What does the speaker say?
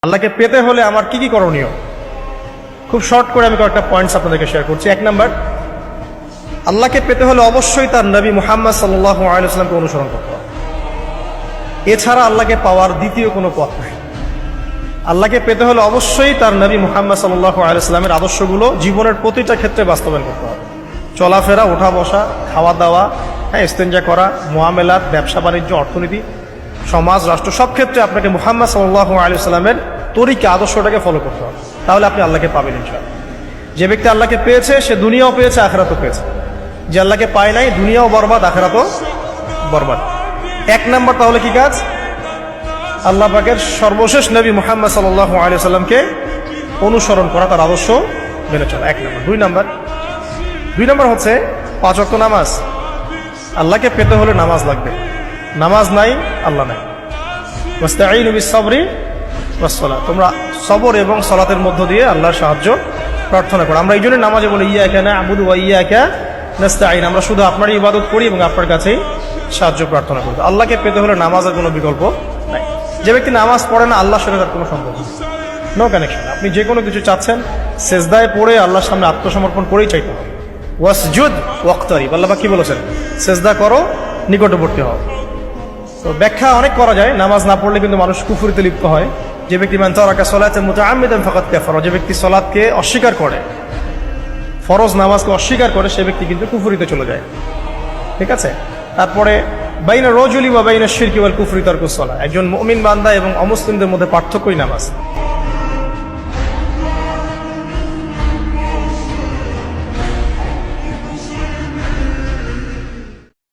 আল্লাহকে পেতে হলে আমার কি কি করণীয়, খুব শর্ট করে আমি কয়েকটা পয়েন্টস আপনাদেরকে শেয়ার করছি। এক নাম্বার, আল্লাহকে পেতে হলে অবশ্যই তার নবী মুহাম্মদ সাল্লাল্লাহু আলাইহি ওয়াসাল্লামকে অনুসরণ করতে হবে। এছাড়া আল্লাহকে পাওয়ার দ্বিতীয় কোনো পথ নাই। আল্লাহকে পেতে হলে অবশ্যই তার নবী মুহাম্মদ সাল্লাল্লাহু আলাইহি ওয়াসাল্লামের আদর্শগুলো জীবনের প্রতিটা ক্ষেত্রে বাস্তবায়ন করতে হবে। চলাফেরা, ওঠা বসা, খাওয়া দাওয়া, ইস্তেঞ্জা করা, মুআমালাত, ব্যবসা বাণিজ্য, অর্থনীতি, সমাজ, রাষ্ট্র, সব ক্ষেত্রে আপনাকে মুহাম্মদ সাল্লাল্লাহু আলাইহি ওয়াসাল্লামের তরিকা, আদর্শটাকে ফলো করতে হবে। তাহলে আপনি আল্লাহকে পাবেন ইনশাআল্লাহ। যে ব্যক্তি আল্লাহকে পেয়েছে সে দুনিয়াও পেয়েছে, আখিরাতও পেয়েছে। যে আল্লাহকে পায় নাই, দুনিয়াও বরবাদ, আখিরাতও বরবাদ। এক নাম্বার তাহলে কি কাজ? আল্লাহ পাকের সর্বশেষ নবী মুহাম্মদ সাল্লাল্লাহু আলাইহি ওয়াসাল্লামকে অনুসরণ করা, তার আদর্শ মেনে চলা, এক নাম্বার। দুই নাম্বার হচ্ছে 5 ওয়াক্ত নামাজ। আল্লাহকে পেতে হলে নামাজ লাগবে। নামাজ নাই, আল্লাহ নাই। ওয়াস্তাঈনু বিস-সাবরি ওয়াস-সালাত, তোমরা সবর এবং সালাতের মধ্য দিয়ে আল্লাহর সাহায্য প্রার্থনা করো। আমরা এই জন্য নামাজে বলি ইয়্যাকা না'বুদু ওয়া ইয়্যাকা নাস্তাঈন, আমরা শুধু আপনারই ইবাদত করি এবং আপনার কাছেই সাহায্য প্রার্থনা করি। আল্লাহকে পেতে হলে নামাজের কোনো বিকল্প নাই। যে ব্যক্তি নামাজ পড়ে না, আল্লাহর সাথে তার কোনো সম্পর্ক নেই, নো কানেকশন। আপনি যে কোনো কিছু চাচ্ছেন, সেজদায় পড়ে আল্লাহর সামনে আত্মসমর্পণ করেই চাইতে হবে। ওয়াসজুদ ওয়াক্তারিব, আল্লাহ কি বলেছেন? সেজদা করো, নিকটবর্তী হও। তো ব্যাখ্যা অনেক করা যায়। নামাজ না পড়লে কিন্তু মানুষ কুফরিতে লিপ্ত হয়। যে ব্যক্তি মান তারাকা সালাতান মুতাআম্মিদান ফাকাদ কাফারা, যে ব্যক্তি সালাতকে অস্বীকার করে, ফরজ নামাজকে অস্বীকার করে, সে ব্যক্তি কিন্তু কুফরিতে চলে যায়। ঠিক আছে? তারপরে বাইনা রাজুলি ওয়া বাইনা শিরকি ওয়াল কুফরি তারকুস সালাহ, একজন মুমিন বান্দা এবং অমুসলিমদের মধ্যে পার্থক্যই নামাজ।